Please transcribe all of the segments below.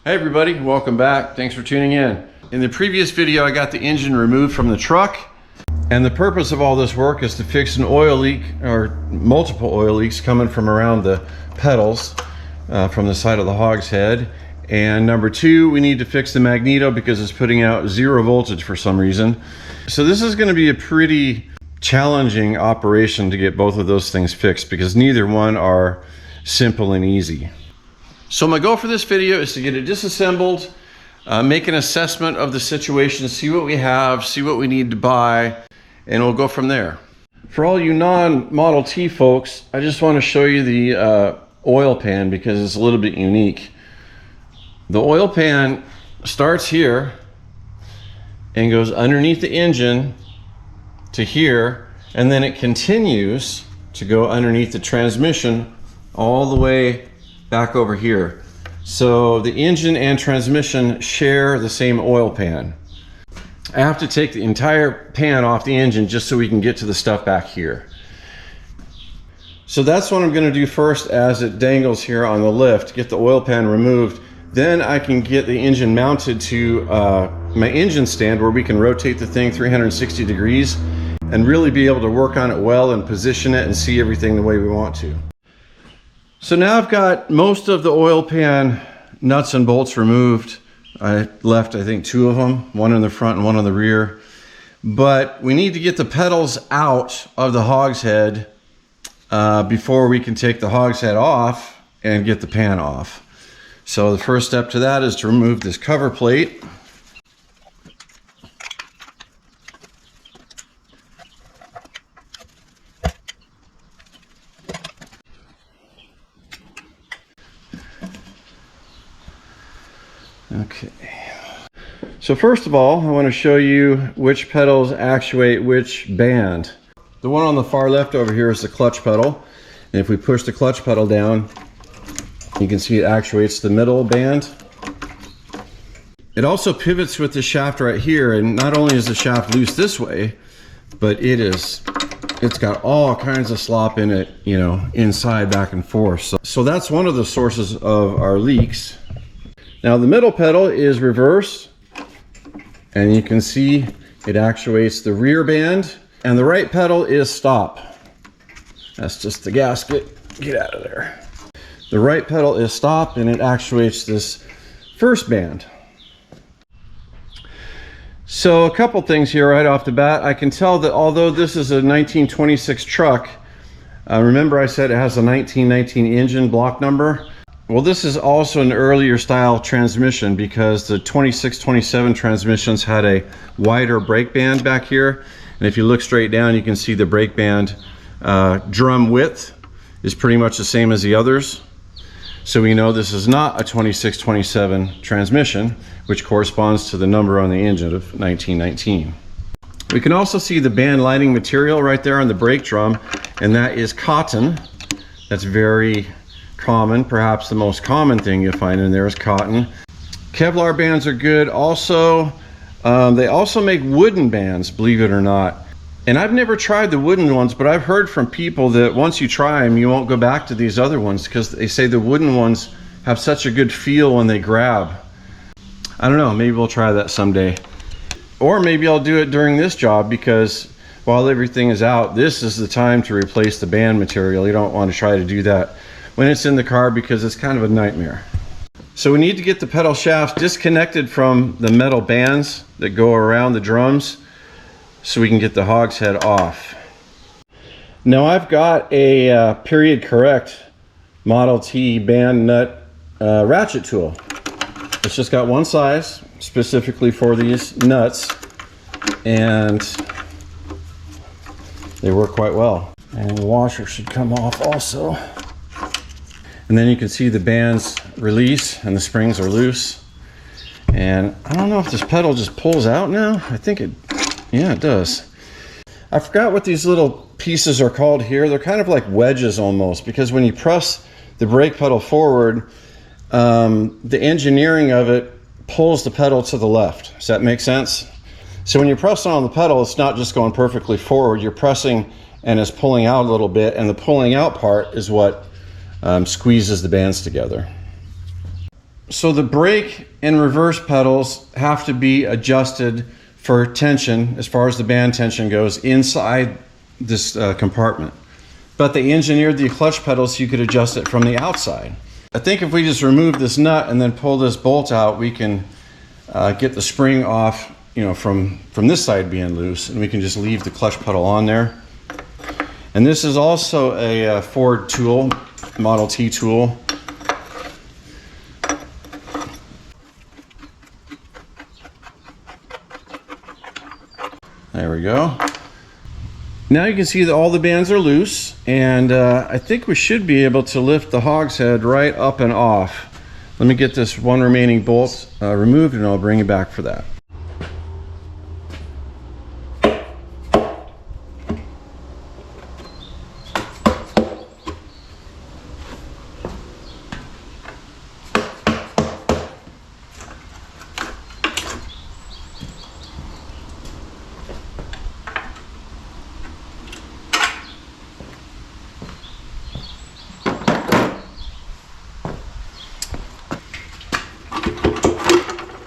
Hey everybody, welcome back. Thanks for tuning in. In the previous video, I got the engine removed from the truck, and the purpose of all this work is to fix an oil leak or multiple oil leaks coming from around the pedals from the side of the hogshead. And number two, we need to fix the magneto because it's putting out 0 voltage for some reason. So this is going to be a pretty challenging operation to get both of those things fixed because neither one are simple and easy. So my goal for this video is to get it disassembled, make an assessment of the situation, see what we have, see what we need to buy, and we'll go from there. For all you non-Model T folks, I just want to show you the oil pan because it's a little bit unique. The oil pan starts here and goes underneath the engine to here, and then it continues to go underneath the transmission all the way back over here. So the engine and transmission share the same oil pan. I have to take the entire pan off the engine just so we can get to the stuff back here. So that's what I'm going to do first as it dangles here on the lift, get the oil pan removed. Then I can get the engine mounted to my engine stand where we can rotate the thing 360 degrees and really be able to work on it well and position it and see everything the way we want to. So now I've got most of the oil pan nuts and bolts removed. I left, I think, 2 of them, one in the front and one in the rear. But we need to get the pedals out of the hogshead before we can take the hogshead off and get the pan off. So the first step to that is to remove this cover plate. Okay, so first of all, I want to show you which pedals actuate which band. The one on the far left over here is the clutch pedal, and if we push the clutch pedal down, you can see it actuates the middle band. It also pivots with the shaft right here, and not only is the shaft loose this way, but it's got all kinds of slop in it, you know, inside, back and forth. So that's one of the sources of our leaks. Now the middle pedal is reverse, and you can see it actuates the rear band, and the right pedal is stop. That's just the gasket. Get out of there. The right pedal is stop, and it actuates this first band. So a couple things here right off the bat. I can tell that although this is a 1926 truck, remember I said it has a 1919 engine block number? Well, this is also an earlier style transmission because the 26-27 transmissions had a wider brake band back here. And if you look straight down, you can see the brake band drum width is pretty much the same as the others. So we know this is not a 26-27 transmission, which corresponds to the number on the engine of 1919. We can also see the band lining material right there on the brake drum, and that is cotton. That's very common, perhaps the most common thing you'll find in there is cotton. Kevlar bands are good. Also, they also make wooden bands, believe it or not. And I've never tried the wooden ones, but I've heard from people that once you try them, you won't go back to these other ones because they say the wooden ones have such a good feel when they grab. I don't know, maybe we'll try that someday. Or maybe I'll do it during this job because while everything is out, this is the time to replace the band material. You don't want to try to do that when it's in the car because it's kind of a nightmare. So we need to get the pedal shafts disconnected from the metal bands that go around the drums so we can get the hogshead off. Now I've got a period correct Model T band nut ratchet tool. It's just got one size specifically for these nuts, and they work quite well. And the washer should come off also. And then you can see the bands release and the springs are loose. And I don't know if this pedal just pulls out now. I think it, yeah, it does. I forgot what these little pieces are called here. They're kind of like wedges almost, because when you press the brake pedal forward, the engineering of it pulls the pedal to the left. Does that make sense? So when you're pressing on the pedal, it's not just going perfectly forward. You're pressing and it's pulling out a little bit, and the pulling out part is what squeezes the bands together. So the brake and reverse pedals have to be adjusted for tension, as far as the band tension goes, inside this compartment. But they engineered the clutch pedal so you could adjust it from the outside. I think if we just remove this nut and then pull this bolt out, we can get the spring off, from this side being loose, and we can just leave the clutch pedal on there. And this is also a Ford tool, Model T tool. There we go. Now you can see that all the bands are loose, and I think we should be able to lift the hogshead right up and off. Let me get this one remaining bolt removed, and I'll bring you back for that.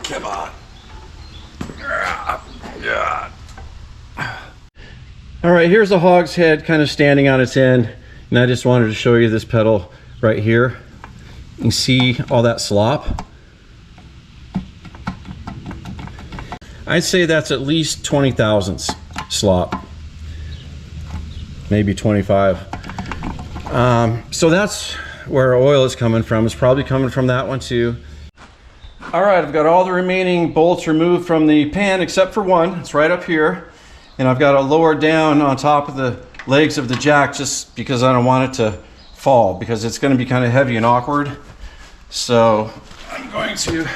Come on. Yeah. All right, here's the hogshead kind of standing on its end, and I just wanted to show you this pedal right here. You can see all that slop. I'd say that's at least 20 thousandths slop, maybe 25. So that's where oil is coming from. It's probably coming from that one too. All right, I've got all the remaining bolts removed from the pan except for one. It's right up here. And I've got to lower down on top of the legs of the jack just because I don't want it to fall, because it's going to be kind of heavy and awkward. So I'm going to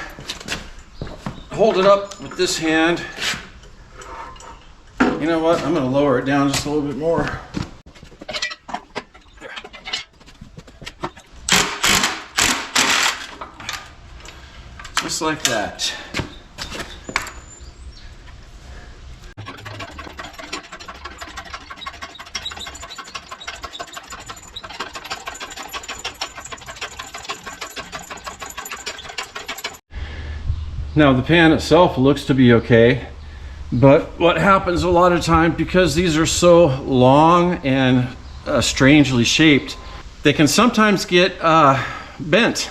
hold it up with this hand. You know what? I'm going to lower it down just a little bit more. There. Just like that. Now the pan itself looks to be okay, but what happens a lot of times, because these are so long and strangely shaped, they can sometimes get bent.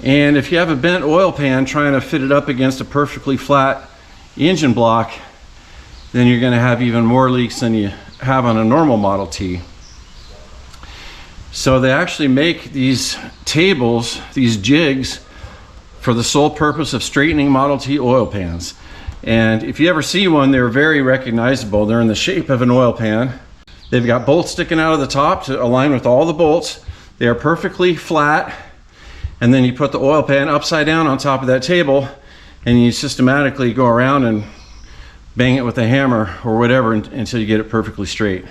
And if you have a bent oil pan trying to fit it up against a perfectly flat engine block, then you're going to have even more leaks than you have on a normal Model T. So they actually make these tables, these jigs, for the sole purpose of straightening Model T oil pans. And if you ever see one, they're very recognizable. They're in the shape of an oil pan. They've got bolts sticking out of the top to align with all the bolts. They are perfectly flat. And then you put the oil pan upside down on top of that table, and you systematically go around and bang it with a hammer or whatever until you get it perfectly straight.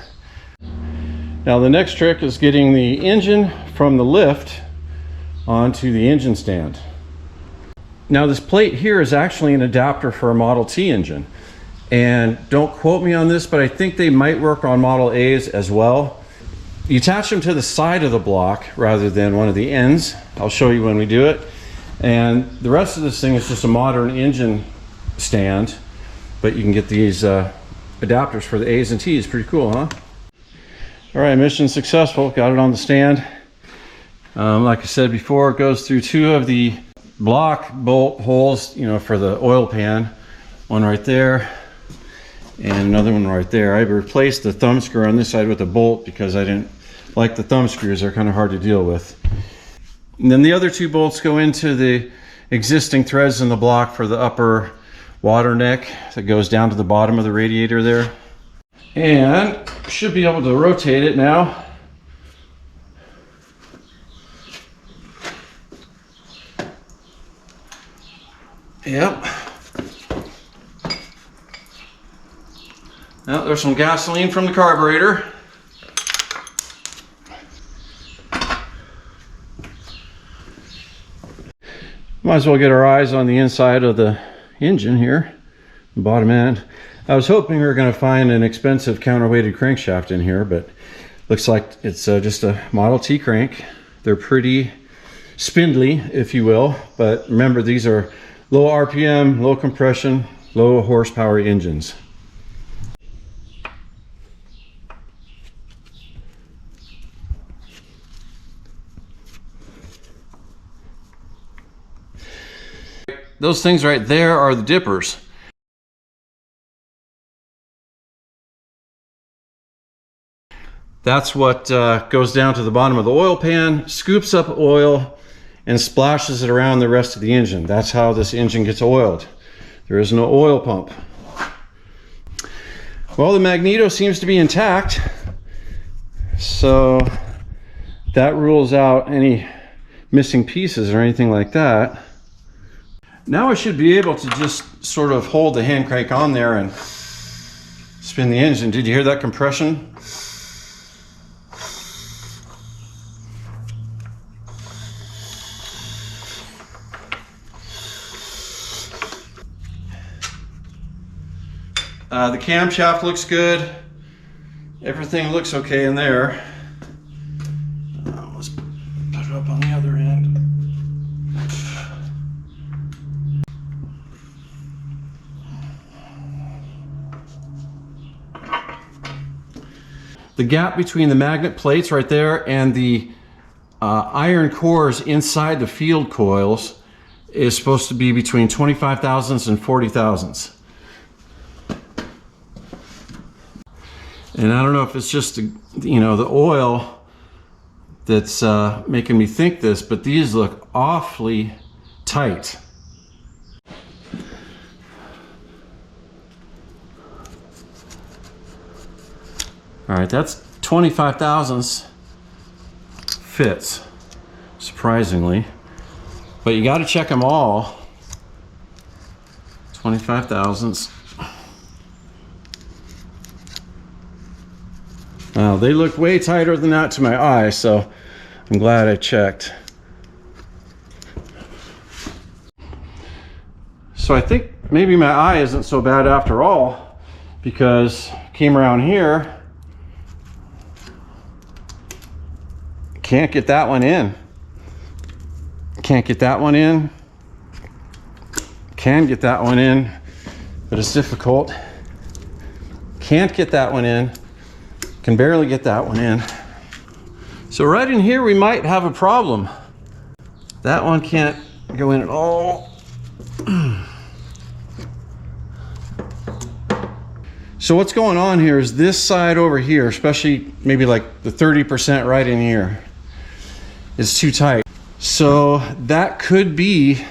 Now the next trick is getting the engine from the lift onto the engine stand. Now this plate here is actually an adapter for a Model T engine, and don't quote me on this, but I think they might work on Model A's as well. You attach them to the side of the block rather than one of the ends. I'll show you when we do it. And the rest of this thing is just a modern engine stand, but you can get these adapters for the A's and T's. Pretty cool, huh? All right, mission successful. Got it on the stand. Like I said before, it goes through two of the block bolt holes, for the oil pan. One right there and another one right there. I replaced the thumb screw on this side with a bolt because I didn't like the thumb screws. They're kind of hard to deal with. And then the other two bolts go into the existing threads in the block for the upper water neck that goes down to the bottom of the radiator there. And should be able to rotate it now. Yep. Now there's some gasoline from the carburetor. Might as well get our eyes on the inside of the engine here, the bottom end. I was hoping we were going to find an expensive counterweighted crankshaft in here, but looks like it's just a Model T crank. They're pretty spindly, if you will. But remember, these are low RPM, low compression, low horsepower engines. Those things right there are the dippers. That's what goes down to the bottom of the oil pan, scoops up oil, and splashes it around the rest of the engine. That's how this engine gets oiled. There is no oil pump. Well, the Magneto seems to be intact, so that rules out any missing pieces or anything like that. Now I should be able to just sort of hold the hand crank on there and spin the engine. Did you hear that compression? The camshaft looks good. Everything looks okay in there. Let's put it up on the other end. The gap between the magnet plates right there and the iron cores inside the field coils is supposed to be between 25 thousandths and 40 thousandths. And I don't know if it's just, you know, the oil that's making me think this, but these look awfully tight. All right, that's 25 thousandths fits, surprisingly. But you got to check them all. 25 thousandths. Wow, they look way tighter than that to my eye, so I'm glad I checked. So I think maybe my eye isn't so bad after all, because I came around here, can't get that one in. Can't get that one in. Can get that one in, but it's difficult. Can't get that one in. Can barely get that one in. So right in here we might have a problem. That one can't go in at all. So what's going on here is this side over here, especially maybe like the 30% right in here, is too tight. So that could be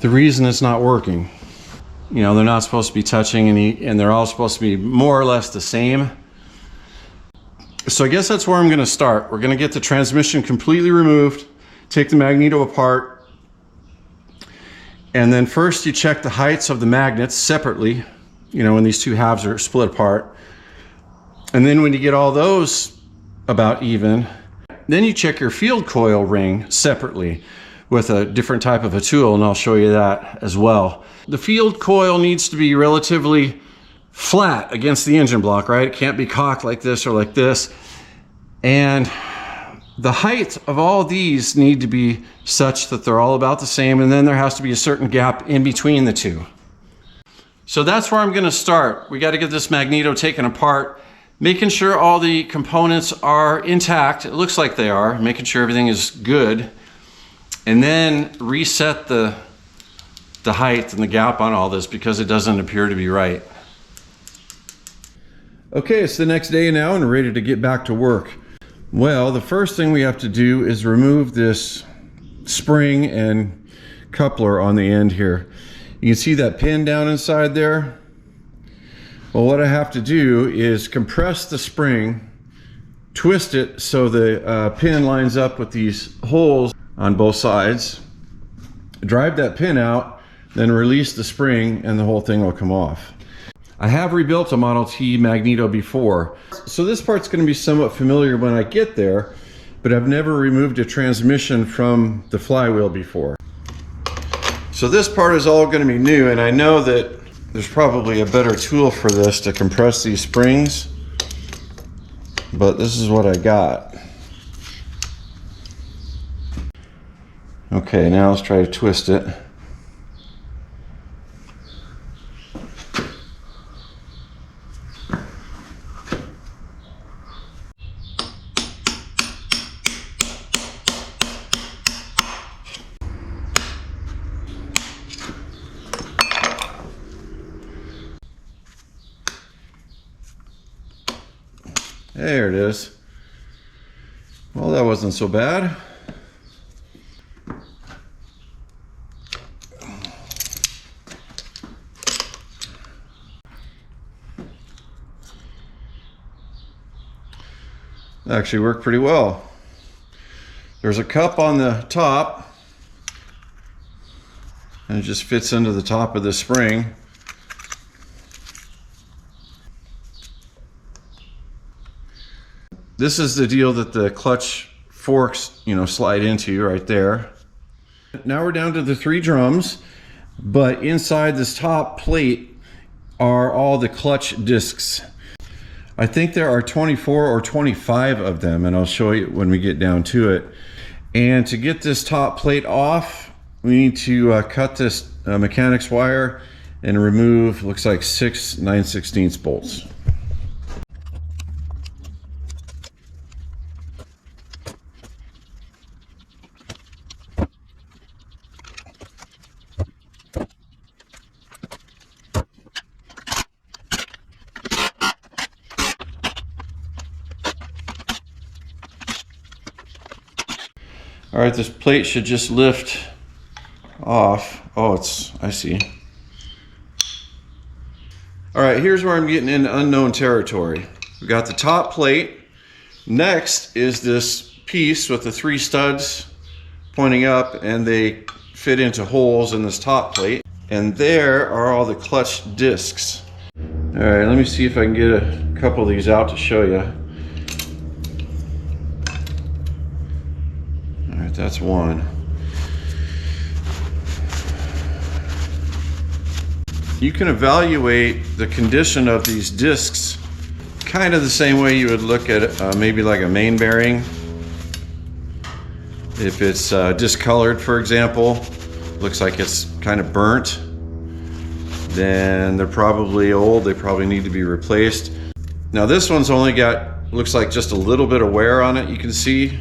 the reason it's not working. You know, they're not supposed to be touching and they're all supposed to be more or less the same. So I guess that's where I'm going to start. We're going to get the transmission completely removed, take the Magneto apart, and then first you check the heights of the magnets separately, you know, when these two halves are split apart. And then when you get all those about even, then you check your field coil ring separately with a different type of a tool, and I'll show you that as well. The field coil needs to be relatively flat against the engine block, right? It can't be cocked like this or like this. And the height of all these need to be such that they're all about the same, and then there has to be a certain gap in between the two. So that's where I'm going to start. We got to get this Magneto taken apart, making sure all the components are intact. It looks like they are, making sure everything is good, and then reset the height and the gap on all this because it doesn't appear to be right. Okay, it's the next day now and we're ready to get back to work. Well, the first thing we have to do is remove this spring and coupler on the end here. You can see that pin down inside there. Well, what I have to do is compress the spring, twist it so the pin lines up with these holes on both sides, drive that pin out, then release the spring and the whole thing will come off. I have rebuilt a Model T Magneto before, so this part's going to be somewhat familiar when I get there, but I've never removed a transmission from the flywheel before. So this part is all going to be new, and I know that there's probably a better tool for this to compress these springs, but this is what I got. Okay, now let's try to twist it. There it is. Well, that wasn't so bad. That actually worked pretty well. There's a cup on the top, and it just fits into the top of the spring. This is the deal that the clutch forks, slide into right there. Now we're down to the 3 drums, but inside this top plate are all the clutch discs. I think there are 24 or 25 of them, and I'll show you when we get down to it. And to get this top plate off, we need to cut this mechanics wire and remove, looks like 6 9/16 bolts. All right, this plate should just lift off. Oh, I see. All right, here's where I'm getting into unknown territory. We got the top plate. Next is this piece with the 3 studs pointing up, and they fit into holes in this top plate. And there are all the clutch discs. All right, let me see if I can get a couple of these out to show you. That's one. You can evaluate the condition of these discs kind of the same way you would look at maybe like a main bearing. If it's discolored, for example, looks like it's kind of burnt, then they're probably old. They probably need to be replaced. Now this one's only got, looks like just a little bit of wear on it, you can see.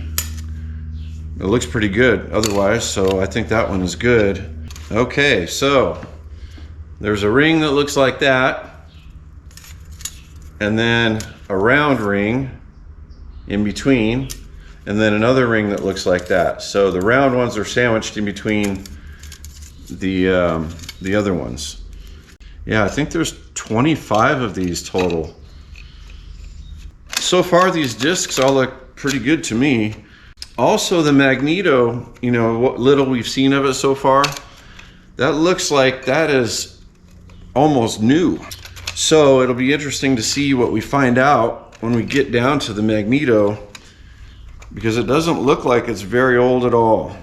It looks pretty good otherwise, so I think that one is good. Okay, so there's a ring that looks like that, and then a round ring in between, and then another ring that looks like that. So the round ones are sandwiched in between the other ones. Yeah, I think there's 25 of these total. So far these discs all look pretty good to me. Also the Magneto, what little we've seen of it so far, that looks like that is almost new. So it'll be interesting to see what we find out when we get down to the Magneto, because it doesn't look like it's very old at all.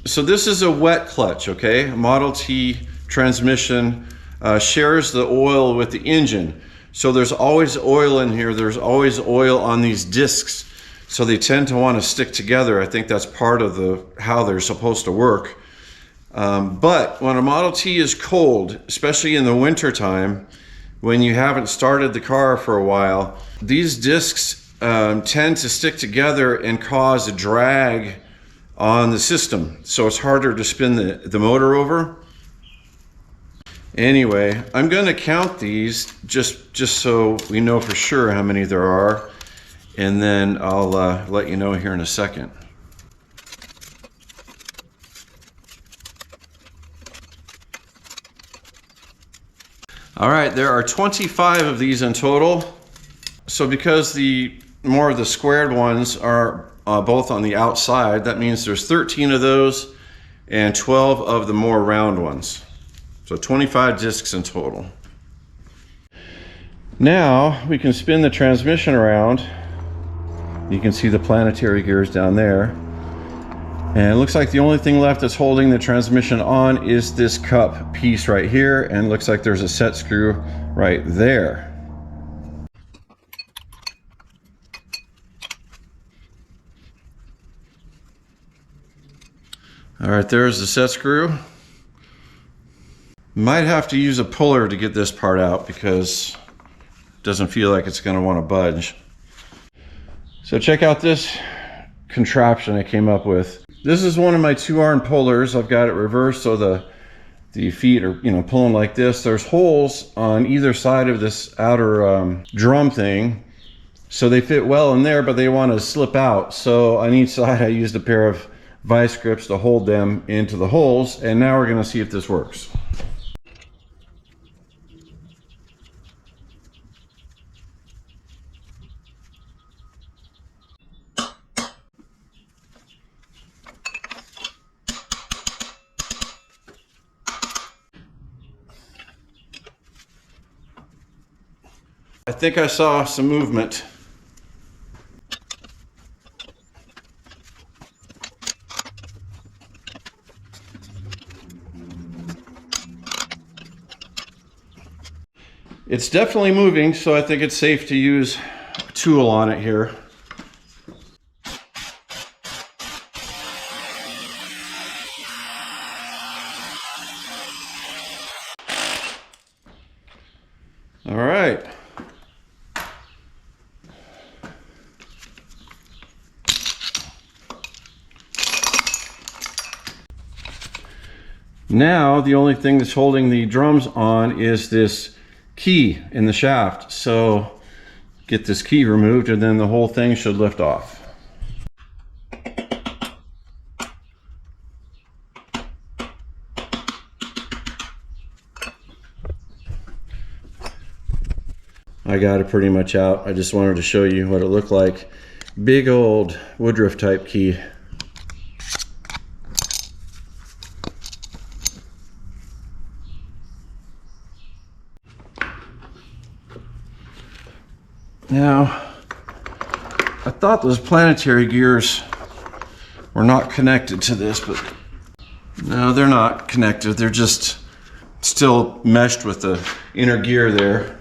So this is a wet clutch, okay? A Model T transmission shares the oil with the engine. So there's always oil in here. There's always oil on these discs. So they tend to want to stick together. I think that's part of how they're supposed to work. But when a Model T is cold, especially in the winter time, when you haven't started the car for a while, these discs tend to stick together and cause a drag on the system. So it's harder to spin the motor over. Anyway, I'm going to count these just so we know for sure how many there are. And then I'll let you know here in a second. All right, there are 25 of these in total. So because more of the squared ones are both on the outside, that means there's 13 of those and 12 of the more round ones. So 25 discs in total. Now we can spin the transmission around. You can see the Planetary gears down there. And it looks like the only thing left that's holding the transmission on is this cup piece right here, and it looks like there's a set screw right there. All right, there's the set screw. Might have to use a puller to get this part out because it doesn't feel like it's going to want to budge. So check out this contraption I came up with. This is one of my 2-arm pullers. I've got it reversed so the feet are, pulling like this. There's holes on either side of this outer drum thing, so they fit well in there, but they want to slip out. So on each side I used a pair of vice grips to hold them into the holes, and now we're going to see if this works. I think I saw some movement. It's definitely moving, so I think it's safe to use a tool on it here. All right. Now the only thing that's holding the drums on is this key in the shaft. So get this key removed and then the whole thing should lift off. I got it pretty much out. I just wanted to show you what it looked like. Big old Woodruff type key. Now, I thought those planetary gears were not connected to this, but no, they're not connected. They're just still meshed with the inner gear there.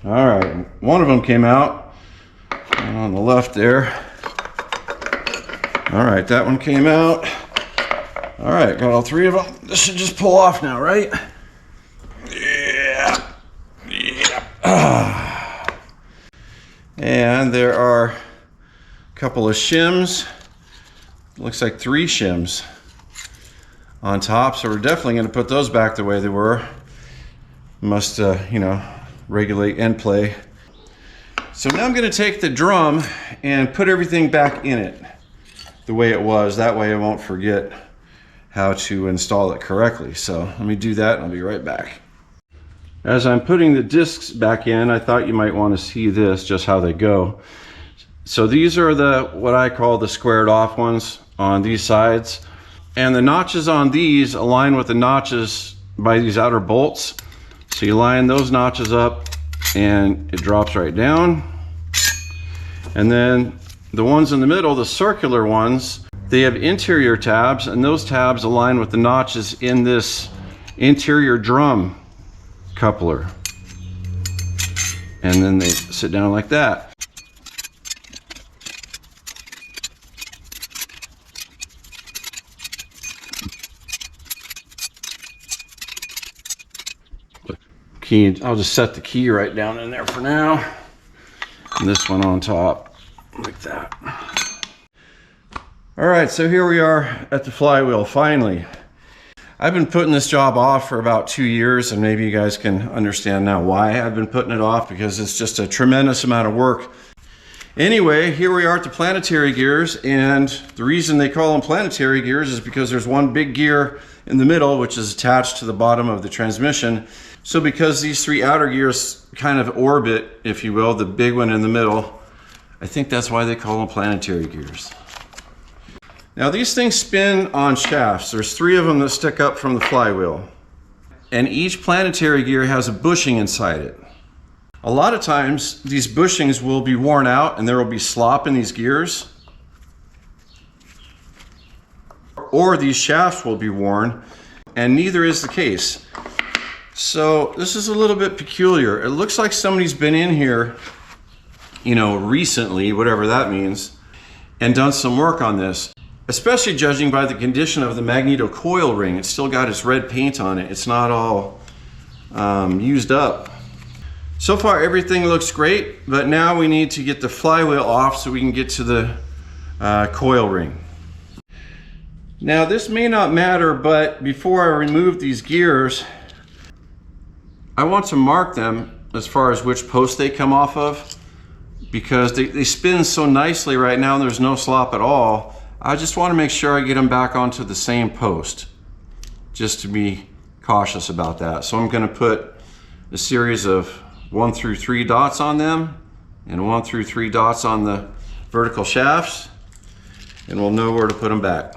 All right, one of them came out on the left there. All right, that one came out. All right, got all 3 of them. This should just pull off now, right? And there are a couple of shims. Looks like 3 shims on top, so we're definitely going to put those back the way they were. Must, regulate end play. So now I'm going to take the drum and put everything back in it the way it was. That way I won't forget how to install it correctly. So let me do that and I'll be right back. As I'm putting the discs back in, I thought you might want to see this, just how they go. So these are what I call the squared off ones on these sides. And the notches on these align with the notches by these outer bolts. So you line those notches up and it drops right down. And then the ones in the middle, the circular ones, they have interior tabs, and those tabs align with the notches in this interior drum coupler, and then they sit down like that. Key, I'll just set the key right down in there for now, and this one on top like that. All right, so here we are at the flywheel finally. I've been putting this job off for about 2 years, and maybe you guys can understand now why I've been putting it off, because it's just a tremendous amount of work. Anyway, here we are at the planetary gears, and the reason they call them planetary gears is because there's one big gear in the middle which is attached to the bottom of the transmission. So because these 3 outer gears kind of orbit, if you will, the big one in the middle, I think that's why they call them planetary gears. Now these things spin on shafts. There's 3 of them that stick up from the flywheel. And each planetary gear has a bushing inside it. A lot of times these bushings will be worn out and there will be slop in these gears. Or these shafts will be worn, and neither is the case. So this is a little bit peculiar. It looks like somebody's been in here, recently, whatever that means, and done some work on this, especially judging by the condition of the Magneto coil ring. It's still got its red paint on it. It's not all used up. So far everything looks great, but now we need to get the flywheel off so we can get to the coil ring. Now this may not matter, but before I remove these gears, I want to mark them as far as which post they come off of, because they spin so nicely right now and there's no slop at all. I just want to make sure I get them back onto the same post, just to be cautious about that. So I'm going to put a series of 1 through 3 dots on them and 1 through 3 dots on the vertical shafts, and we'll know where to put them back.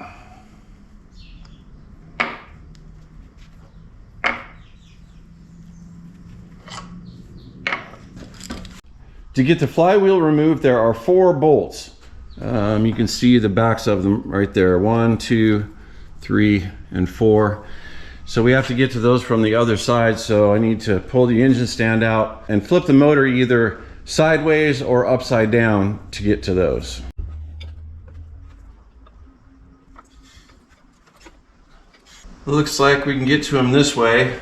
To get the flywheel removed, there are 4 bolts. You can see the backs of them right there. 1, 2, 3, and 4. So we have to get to those from the other side. So I need to pull the engine stand out and flip the motor either sideways or upside down to get to those. Looks like we can get to them this way.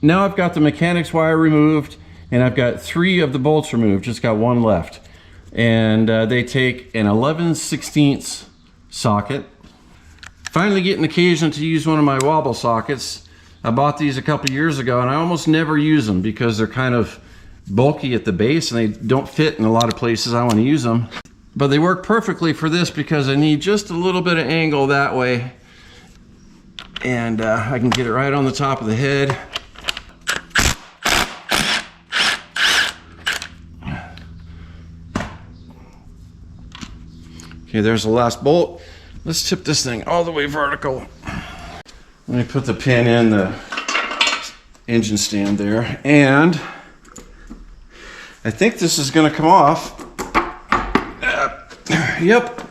Now I've got the mechanics wire removed, and I've got 3 of the bolts removed, just got 1 left. And they take an 11/16 socket. Finally getting occasion to use one of my wobble sockets. I bought these a couple years ago and I almost never use them because they're kind of bulky at the base and they don't fit in a lot of places I want to use them. But they work perfectly for this because I need just a little bit of angle that way. And I can get it right on the top of the head. Okay, there's the last bolt. Let's tip this thing all the way vertical. Let me put the pin in the engine stand there, and I think this is going to come off. Yep.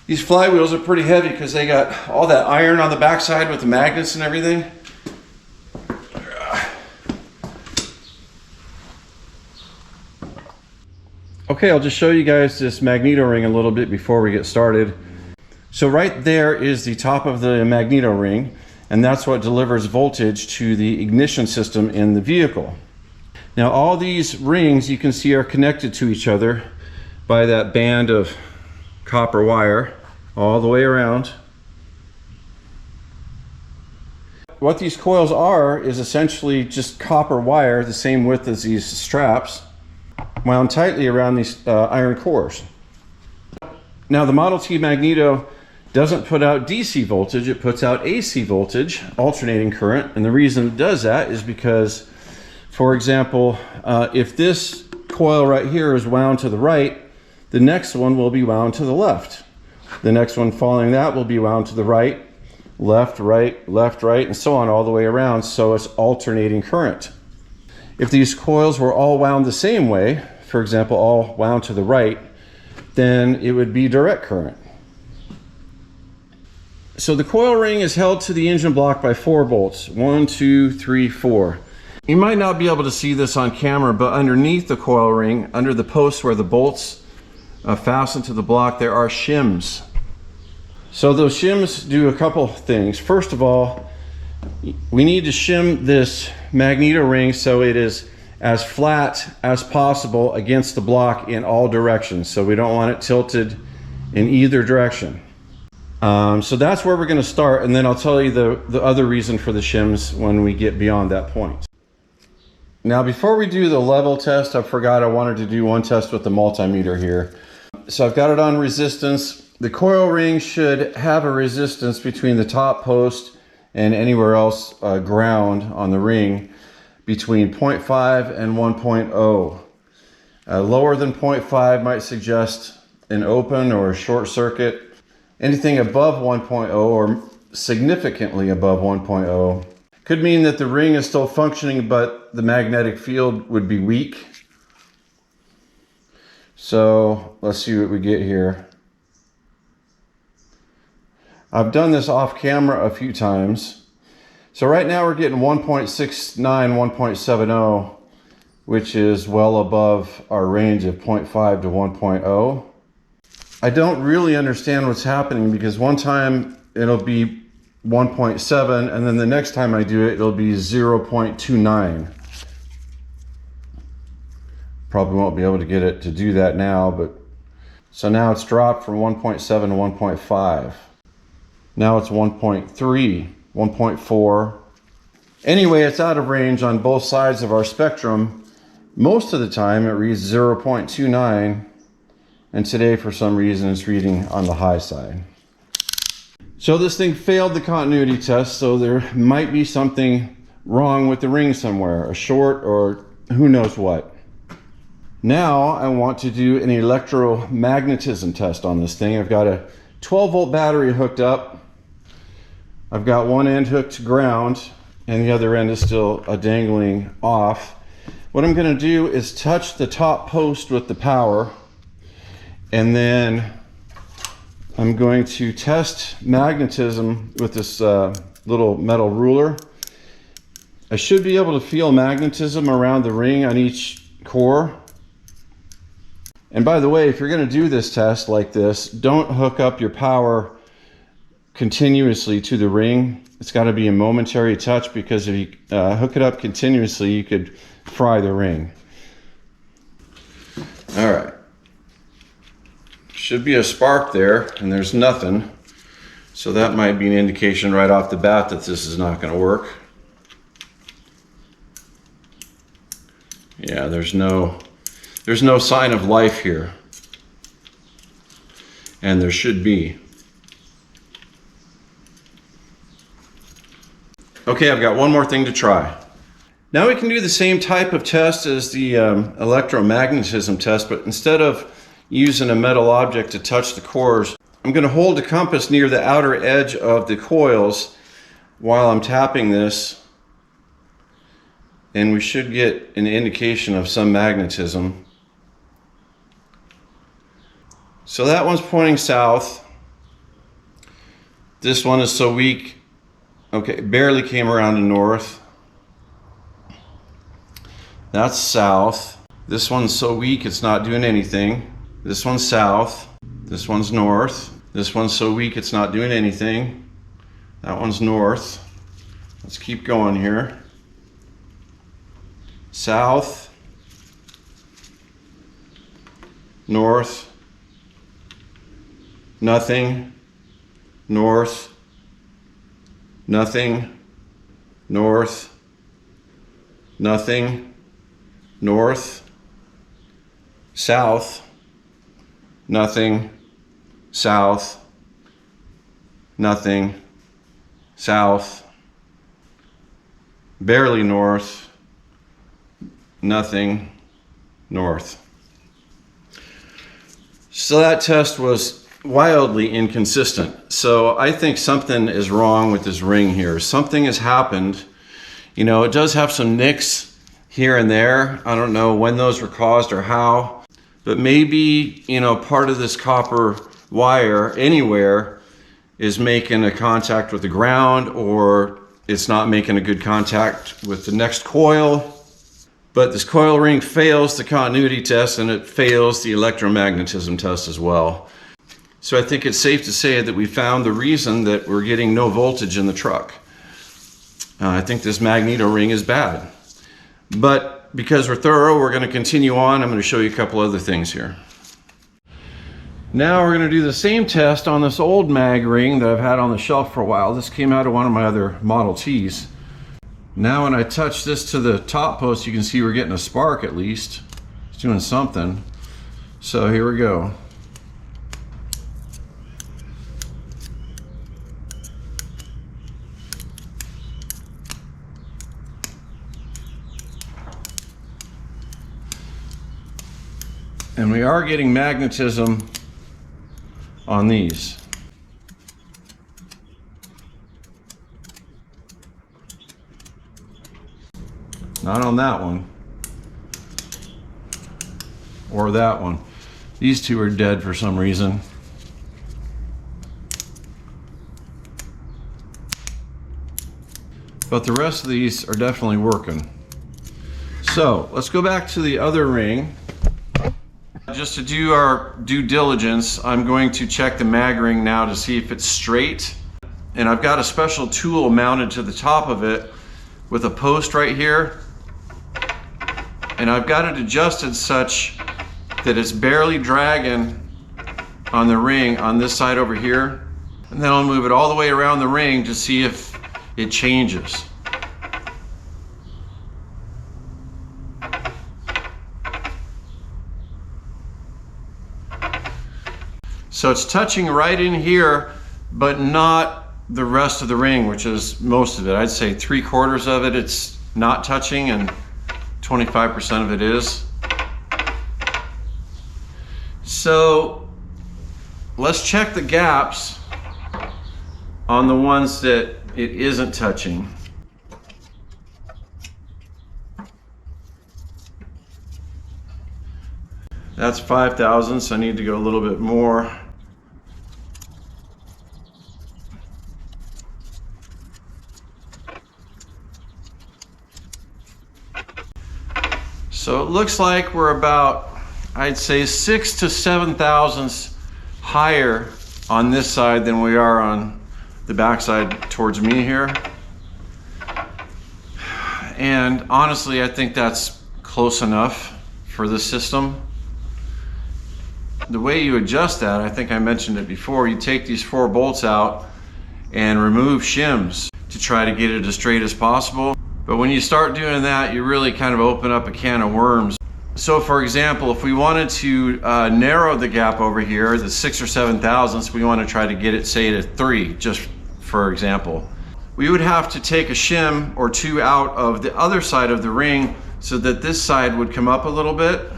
These flywheels are pretty heavy because they got all that iron on the backside with the magnets and everything. Okay, I'll just show you guys this Magneto ring a little bit before we get started. So right there is the top of the Magneto ring, and that's what delivers voltage to the ignition system in the vehicle. Now all these rings you can see are connected to each other by that band of copper wire all the way around. What these coils are is essentially just copper wire, the same width as these straps, wound tightly around these iron cores. Now the Model T Magneto doesn't put out DC voltage, it puts out AC voltage, alternating current, and the reason it does that is because, for example, if this coil right here is wound to the right, the next one will be wound to the left. The next one following that will be wound to the right, left, right, and so on all the way around, so it's alternating current. If these coils were all wound the same way, for example, all wound to the right, then it would be direct current. So the coil ring is held to the engine block by 4 bolts. 1, 2, 3, 4. You might not be able to see this on camera, but underneath the coil ring, under the post where the bolts fasten to the block, there are shims. So those shims do a couple things. First of all, we need to shim this Magneto ring so it is as flat as possible against the block in all directions. So we don't want it tilted in either direction. So that's where we're going to start, and then I'll tell you the other reason for the shims when we get beyond that point. Now before we do the level test, I forgot I wanted to do one test with the multimeter here. So I've got it on resistance. The coil ring should have a resistance between the top post and anywhere else ground on the ring between 0.5 and 1.0. Lower than 0.5 might suggest an open or a short circuit. Anything above 1.0 or significantly above 1.0 could mean that the ring is still functioning, but the magnetic field would be weak. So let's see what we get here. I've done this off camera a few times. So right now we're getting 1.69, 1.70, which is well above our range of 0.5 to 1.0. I don't really understand what's happening, because one time it'll be 1.7 and then the next time I do it, it'll be 0.29. Probably won't be able to get it to do that now, but so now it's dropped from 1.7 to 1.5. Now it's 1.3, 1.4. Anyway, it's out of range on both sides of our spectrum. Most of the time it reads 0.29, and today for some reason it's reading on the high side. So this thing failed the continuity test, so there might be something wrong with the ring somewhere, a short or who knows what. Now I want to do an electromagnetism test on this thing. I've got a 12-volt battery hooked up. I've got one end hooked to ground and the other end is still dangling off. What I'm going to do is touch the top post with the power, and then I'm going to test magnetism with this little metal ruler. I should be able to feel magnetism around the ring on each core. And by the way, if you're going to do this test like this, don't hook up your power continuously to the ring. It's got to be a momentary touch, because if you hook it up continuously, you could fry the ring. All right. Should be a spark there, and there's nothing. So that might be an indication right off the bat that this is not going to work. Yeah, there's no sign of life here, and there should be. Okay, I've got one more thing to try. Now we can do the same type of test as the electromagnetism test, but instead of using a metal object to touch the cores, I'm going to hold the compass near the outer edge of the coils while I'm tapping this, and we should get an indication of some magnetism. So that one's pointing south. This one is so weak. Okay, barely came around to north. That's south. This one's so weak it's not doing anything. This one's south. This one's north. This one's so weak it's not doing anything. That one's north. Let's keep going here. South. North. Nothing. North. Nothing. North. Nothing. North. South. Nothing. South. Nothing. South. Barely north. Nothing. North. So that test was wildly inconsistent. So I think something is wrong with this ring here. Something has happened. You know, it does have some nicks here and there. I don't know when those were caused or how, but maybe, you know, part of this copper wire anywhere is making a contact with the ground, or it's not making a good contact with the next coil. But this coil ring fails the continuity test, and it fails the electromagnetism test as well. So I think it's safe to say that we found the reason that we're getting no voltage in the truck. I think this Magneto ring is bad. But because we're thorough, we're going to continue on. I'm going to show you a couple other things here. Now we're going to do the same test on this old mag ring that I've had on the shelf for a while. This came out of one of my other Model Ts. Now when I touch this to the top post, you can see we're getting a spark at least. It's doing something. So here we go. And we are getting magnetism on these. Not on that one. Or that one. These two are dead for some reason. But the rest of these are definitely working. So let's go back to the other ring. Just to do our due diligence, I'm going to check the mag ring now to see if it's straight. And I've got a special tool mounted to the top of it with a post right here. And I've got it adjusted such that it's barely dragging on the ring on this side over here. And then I'll move it all the way around the ring to see if it changes. So it's touching right in here, but not the rest of the ring, which is most of it. I'd say 3/4 of it it's not touching and 25% of it is. So let's check the gaps on the ones that it isn't touching. That's 5 thousandths, so I need to go a little bit more. So it looks like we're about, I'd say 6 to 7 thousandths higher on this side than we are on the back side towards me here. And honestly, I think that's close enough for the system. The way you adjust that, I think I mentioned it before, you take these 4 bolts out and remove shims to try to get it as straight as possible. But when you start doing that, you really kind of open up a can of worms. So for example, if we wanted to narrow the gap over here, the 6 or 7 thousandths, we want to try to get it, say, to 3, just for example. We would have to take a shim or 2 out of the other side of the ring so that this side would come up a little bit.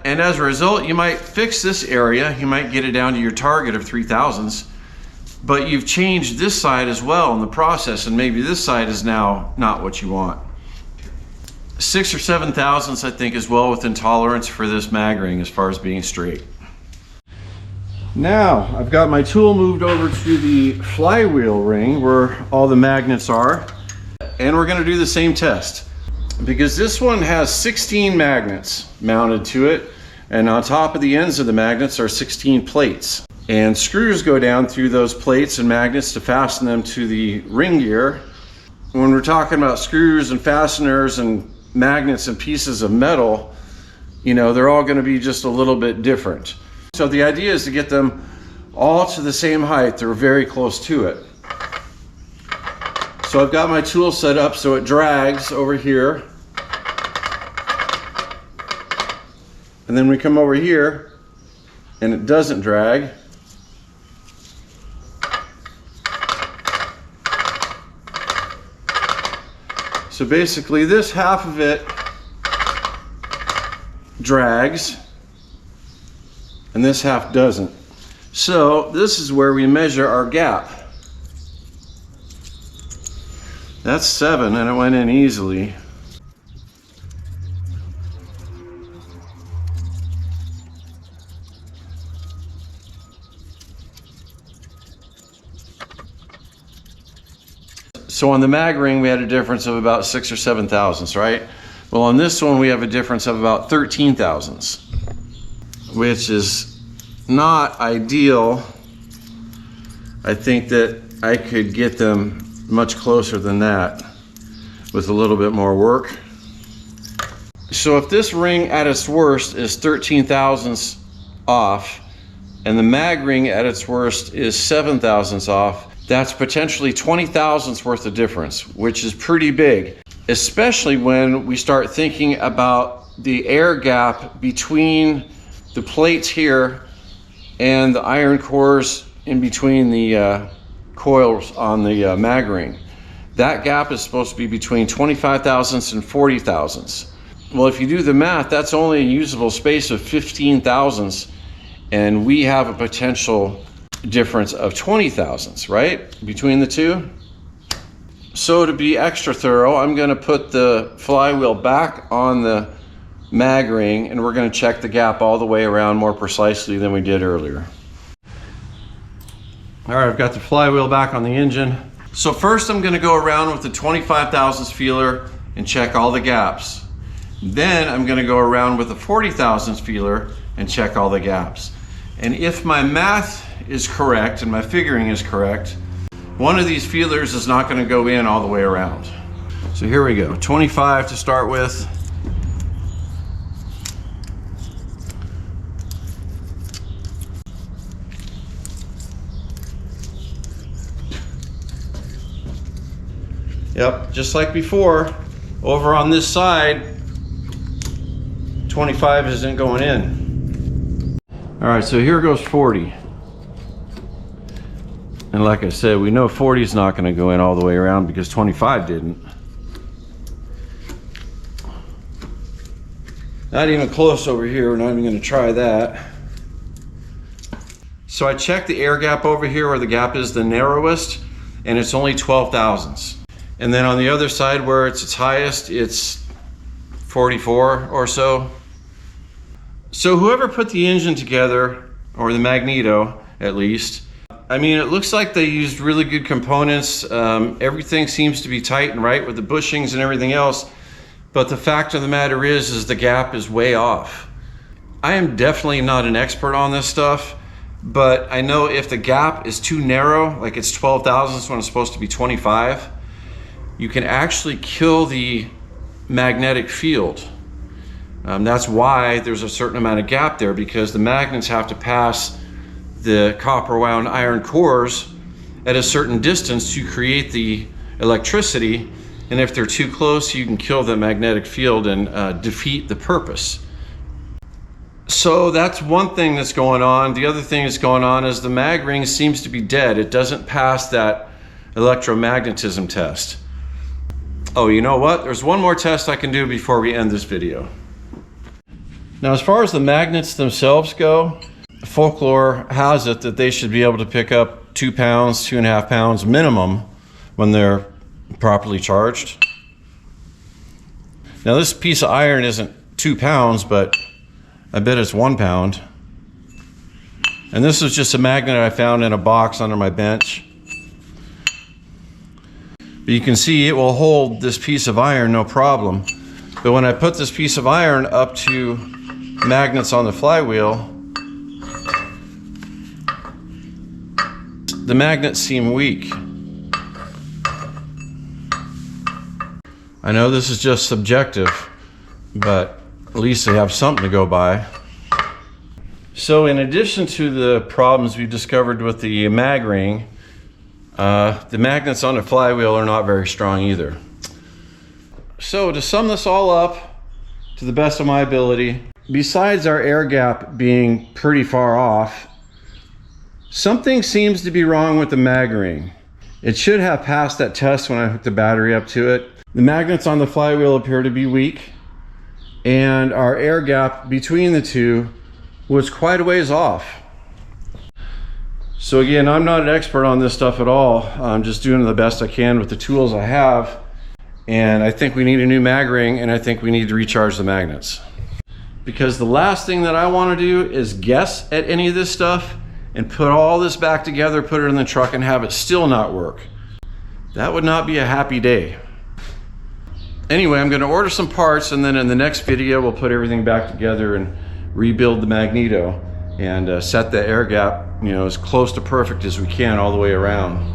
And as a result, you might fix this area, you might get it down to your target of 3 thousandths, but you've changed this side as well in the process, and maybe this side is now not what you want. 6 or 7 thousandths, I think, is well within tolerance for this mag ring as far as being straight. Now, I've got my tool moved over to the flywheel ring where all the magnets are, and we're gonna do the same test. Because this one has 16 magnets mounted to it, and on top of the ends of the magnets are 16 plates. And screws go down through those plates and magnets to fasten them to the ring gear. When we're talking about screws and fasteners and magnets and pieces of metal, you know, they're all going to be just a little bit different. So the idea is to get them all to the same height. They're very close to it. So I've got my tool set up so it drags over here. And then we come over here and it doesn't drag. So basically this half of it drags and this half doesn't. So this is where we measure our gap. That's 7 and it went in easily. So on the mag ring, we had a difference of about 6 or 7 thousandths, right? Well, on this one, we have a difference of about 13 thousandths, which is not ideal. I think that I could get them much closer than that with a little bit more work. So if this ring at its worst is 13 thousandths off, and the mag ring at its worst is 7 thousandths off, that's potentially 20 thousandths worth of difference, which is pretty big, especially when we start thinking about the air gap between the plates here and the iron cores in between the coils on the mag ring. That gap is supposed to be between 25 thousandths and 40 thousandths. Well, if you do the math, that's only a usable space of 15 thousandths, and we have a potential difference of 20 thousandths, right, between the two. So to be extra thorough, I'm going to put the flywheel back on the mag ring, and we're going to check the gap all the way around more precisely than we did earlier. All right, I've got the flywheel back on the engine. So first I'm going to go around with the 25 thousandths feeler and check all the gaps. Then I'm going to go around with a 40 thousandths feeler and check all the gaps. And if my math is correct and my figuring is correct, one of these feelers is not going to go in all the way around. So here we go, 25 to start with. Yep, just like before, over on this side, 25 isn't going in. All right, so here goes 40. And like I said, we know 40 is not going to go in all the way around because 25 didn't. Not even close over here. We're not even going to try that. So I checked the air gap over here where the gap is the narrowest, and it's only 12 thousandths. And then on the other side where it's its highest, it's 44 or so. So whoever put the engine together, or the Magneto at least, I mean, it looks like they used really good components. Everything seems to be tight and right with the bushings and everything else. But the fact of the matter is the gap is way off. I am definitely not an expert on this stuff, but I know if the gap is too narrow, like it's 12 thousandths when it's supposed to be 25, you can actually kill the magnetic field. That's why there's a certain amount of gap there, because the magnets have to pass the copper wound iron cores at a certain distance to create the electricity. And if they're too close, you can kill the magnetic field and defeat the purpose. So that's one thing that's going on. The other thing that's going on is the mag ring seems to be dead. It doesn't pass that electromagnetism test. Oh, you know what? There's one more test I can do before we end this video. Now, as far as the magnets themselves go, folklore has it that they should be able to pick up 2 pounds, 2.5 pounds minimum when they're properly charged. Now, this piece of iron isn't 2 pounds, but I bet it's 1 pound. And this is just a magnet I found in a box under my bench. But you can see it will hold this piece of iron no problem. But when I put this piece of iron up to magnets on the flywheel, the magnets seem weak. I know this is just subjective, but at least they have something to go by. So in addition to the problems we discovered with the mag ring, the magnets on the flywheel are not very strong either. So to sum this all up to the best of my ability, besides our air gap being pretty far off, something seems to be wrong with the mag ring. It should have passed that test when I hooked the battery up to it. The magnets on the flywheel appear to be weak, and our air gap between the two was quite a ways off. So again, I'm not an expert on this stuff at all. I'm just doing the best I can with the tools I have. And I think we need a new mag ring, and I think we need to recharge the magnets. Because the last thing that I want to do is guess at any of this stuff and put all this back together, put it in the truck, and have it still not work. That would not be a happy day. Anyway, I'm going to order some parts, and then in the next video we'll put everything back together and rebuild the Magneto and set the air gap, you know, as close to perfect as we can all the way around.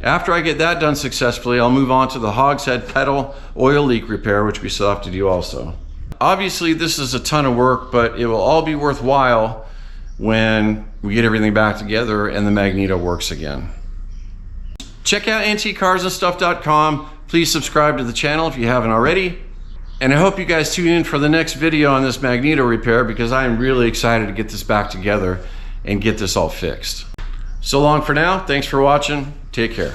After I get that done successfully, I'll move on to the hogshead pedal oil leak repair, which we still have to do also. Obviously this is a ton of work, but it will all be worthwhile when we get everything back together and the Magneto works again. Check out antiquecarsandstuff.com. Please subscribe to the channel if you haven't already. And I hope you guys tune in for the next video on this Magneto repair, because I am really excited to get this back together and get this all fixed. So long for now. Thanks for watching. Take care.